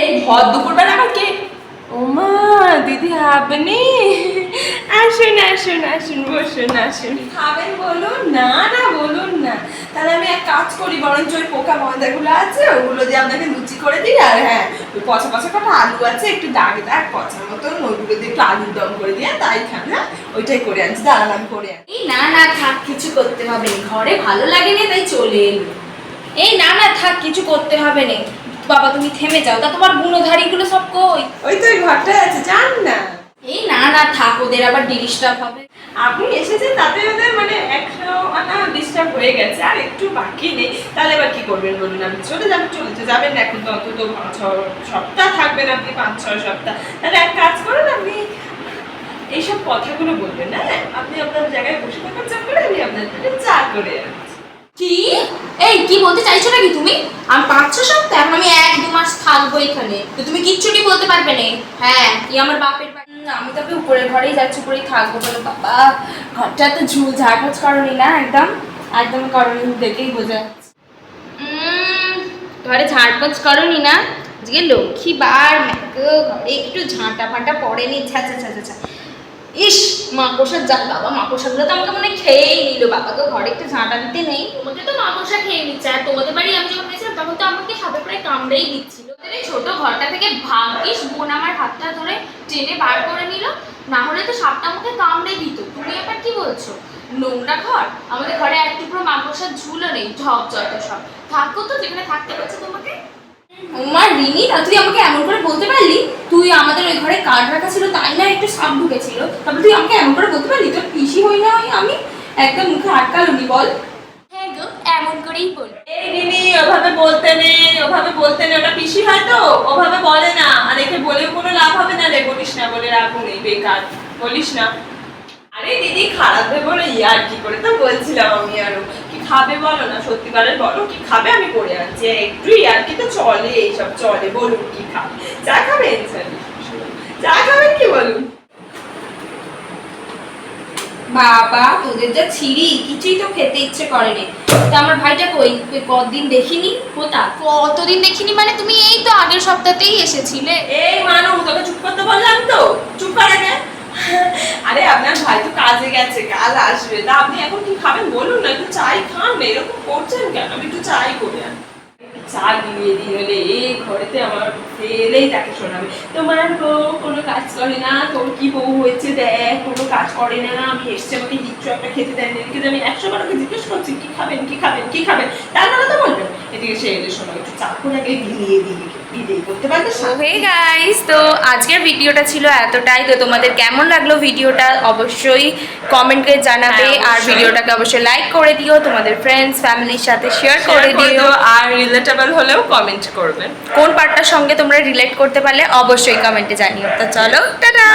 এই ভর দুপুরবেলা আবার কে? ওমা দিদি আপনি আসুন আসুন আসুন বসুন আসুন। খাবেন বলুন? না না বলুন না। তাহলে আমি এক কাজ করি, বরঞ্চ ওই পোকা ময়দাগুলো আছে ওগুলো দিয়ে আপনাকে লুচি করে দিই। আর হ্যাঁ, ওই পচা পচা কটা আলু আছে একটু দাগ দাগ পচার মতন, ওইগুলো দিয়ে একটু আলুর দম করে দিয়ে তাই খান। হ্যাঁ ওইটাই করে আনছি, দাঁড়ান আমি করে আনছি। এই না না থাক, কিছু করতে হবে না, ঘরে ভালো লাগেনি তাই চলে এলো। এই না না থাক, কিছু করতে হবে না। বাবা তুমি থেমে যাও, তা তোমার গুণধারীগুলো সব কই? ওই তো ওই ঘরটায় আছে, যান না। এই না না থাক, ওদের আবার ডিস্টার্ব হবে। আপনি এসেছেন তাতে ওদের মানে 100 আনা ডিস্টার্ব হয়ে গেছে, আর একটু বাকি নেই। তাহলে এবার কি করবেন বলুন? আপনি চলে যাবেন না এখন তো, অন্তত 6 সপ্তাহ থাকবেন আপনি, 5-6 সপ্তাহ। তাহলে এক কাজ করুন, আপনি এইসব কথাগুলো বলবেন না। আপনি আপনার জায়গায় বসে থাকার চা করে আমি আপনার জন্য চা করে আনছি। কি? এই কি বলতে চাইছো নাকি তুমি? আমি 5-6 সপ্তাহ, এখন আমি 1-2 মাস থাকবো এখানে, তো তুমি কিচ্ছুটি বলতে পারবে না। হ্যাঁ এই আমার বাপের বাড়ি, আমি তবে উপরের ঘরেই যাচ্ছি, উপরেই থাকবো বলে। বাবা ঘরটা তো ঝুল ঝাড়পোছ করনি না? একদম একদম করনি, দেখেই বোঝা যাচ্ছে। ঘরে ঝাড়পোছ করনি না? আজকে লক্ষ্মী বার, ঘরে একটু ঝাঁটা ফাঁটা পড়েনি। ছা ছা ছা ছা, ইস মাকড়সার জাল, বাবা মাকড়সাগুলো তো আমাকে মনে খেয়েই নিল। বাবাকে ঘরে একটু ঝাঁটা দিতে নেই? তোমাকে তো মাকড়সা খেয়ে নিচ্ছে, আর তোমাদের বাড়ি আমি যখন গেছিলাম তখন তো আমাকে সাপে প্রায় কামড়েই দিচ্ছিল। এই ছোট ঘরটা থেকে ভাগ্যিস বোন আমার হাতটা ধরে টেনে বার করে নিল, না হলে তো সাপটা আমাকে কামড়ে দিত। তুমি আবার কি বলছো? নোংরা ঘর, আমাদের ঘরে এক টুকরো মাকড়সার ঝুলও নেই, ঝপ যত সব। থাকো তো যেখানে থাকতে হচ্ছে তোমাকে। আমার রিনি, তা তুই আমাকে এমন করে বলতে পারলি? তুই আমাদের ওই ঘরে কার্ড রাখা ছিল তাই না একটু সাপ ঢুকেছিল, তারপরে তুই আমাকে এমন করে বলতে পারলি? তোর পিসি হই না আমি একদম মুখে আটকালো নি বল? হ্যাঁ গো এমন করেই বল। এই নিনি ওভাবে বলতে নেই, ওভাবে বলতে নেই, ওটা পিসি হয় তো ওভাবে বলে না। আর একে বলেও কোনো লাভ হবে না রে, বলিস না, বলে রাখো নেই, বেকার বলিস না। আরে দিদি খারাপ ভেবো না, ইয়ার কি করে তো বলছিলাম আমি। আরো কি খাবে বলো না, সত্যিকারের বলো কি খাবে, আমি করে আনছি। একটু ইয়ার কি তো চলে, এইসব চলে। বলুন কি খাবে? চা খাবেন? চা খাবেন কি বলুন? বাবা তোদের যা ছিঁড়ি, কিছুই তো খেতে ইচ্ছে করেনি। তা আমার ভাইটা কই? কতদিন দেখিনি। কোথা? কতদিন দেখিনি মানে তুমি এই তো আগের সপ্তাহতেই এসেছিলে। এই মানু, তোকে চুপ করতে বললাম তো, চুপ করে গে। আরে আপনার ভাই তো কাজে গেছে, কাল আসবে। তা আপনি এখন কি খাবেন বলুন না, একটু চাই খান না, এরকম করছেন কেন? আমি একটু চাই করে আনি, চা দিয়ে দিই, হলে এই ঘরেতে আমার ফেলেই তাকে শোনাবে, তোমার বউ কোনো কাজ করে না, তোর কি বউ হয়েছে দেখ, কোনো কাজ করে না, আমি এসছি আমাকে কিচ্ছু একটা খেতে দেয়নি। কিন্তু আমি 100 বার ওকে জিজ্ঞেস করছি কি খাবেন কি খাবেন কি খাবেন, তারপরে তো বলবেন। এদিকে সে এলে শোনো, একটু চা করে আগে গিলিয়ে দিই, বিদেই করতে পারবে। হে গাইস, তো আজকের ভিডিওটা ছিল এতটাই। তো তোমাদের কেমন লাগলো ভিডিওটা অবশ্যই কমেন্টে জানাবে, আর ভিডিওটাকে অবশ্যই লাইক করে দিও, তোমাদের ফ্রেন্ডস ফ্যামিলির সাথে শেয়ার করে দিও, আর রিলেটেবল হলেও কমেন্ট করবেন। কোন পার্টটার সঙ্গে তোমরা রিলেট করতে পারলে অবশ্যই কমেন্টে জানিও। তো চলো টাটা।